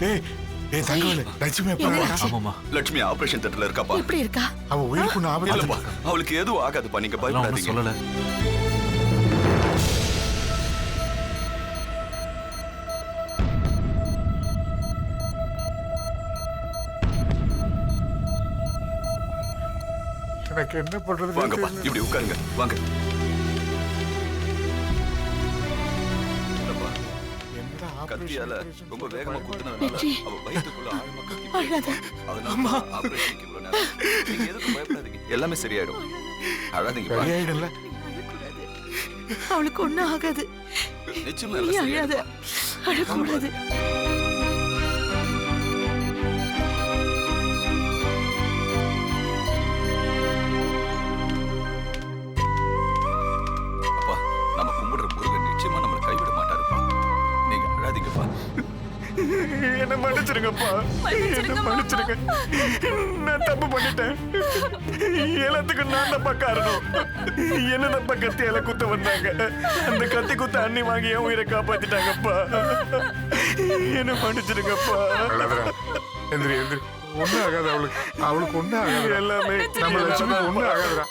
டேய் டேய் தங்கவேலு, லட்சுமி எப்ப வரா? ஆமாமா, லட்சுமி ஆபரேஷன் தியேட்டர்ல இருக்காப்பா. எப்படி இருக்கா? அவ உயிருக்கு ஒண்ணும் ஆபத்து இல்லப்பா, இல்லப்பா. அவளுக்கு எதுவும் ஆகாதுப்பா, நீங்க அதெல்லாம் ஒண்ணும் பயப்படாதீங்க. சொல்லல. எனக்கு என்ன பண்றது வாங்கப்பா, இப்படி உட்காருங்க, வாங்க. இல்லப்பா, என்னடா கத்தியால ஆபரேஷன் ரொம்ப வேகமா குத்துனதுனால வெற்றி. அவ வயித்துக்குள்ள ஆழமா கத்தி அழாத. அதனால ஆபரேஷனுக்கு இவ்வளவு நேரம். நீங்க எதுக்கும் பயப்படாதீங்க, எல்லாமே சரியாயிடும். அழாதீங்கப்பா, சரியாயிடல. அவளுக்கு ஒண்ணும் ஆகாது. நிச்சயமா நீ எல்லாம் அழாத. சரியாயிடும். அழக்கூடாது. அப்பா, நம்ம கும்பிடுற முருகன் நிச்சயமா நம்மளை கைவிட மாட்டாருப்பா. நீங்க அழாதீங்கப்பா. என்ன மன்னிச்சிருங்கப்பா, என்ன மன்னிச்சிருங்க. நான் தப்பு பண்ணிட்டேன். எல்லாத்துக்கும் நான் தப்பா காரணம். என்ன தப்பா கத்தியால குத்த வந்தாங்க. அந்த கத்தி குத்த அண்ணி வாங்கி என் உயிரை காப்பாத்திட்டாங்கப்பா. என்ன மன்னிச்சிருங்கப்பா. எந்திரி எந்திரி, ஒண்ணும் ஆகாது அவளுக்கு. அவளுக்கு ஒண்ணும் ஆகாது. எல்லாமே நம்ம லட்சுமிக்கு ஒண்ணும் ஆகாதுடா.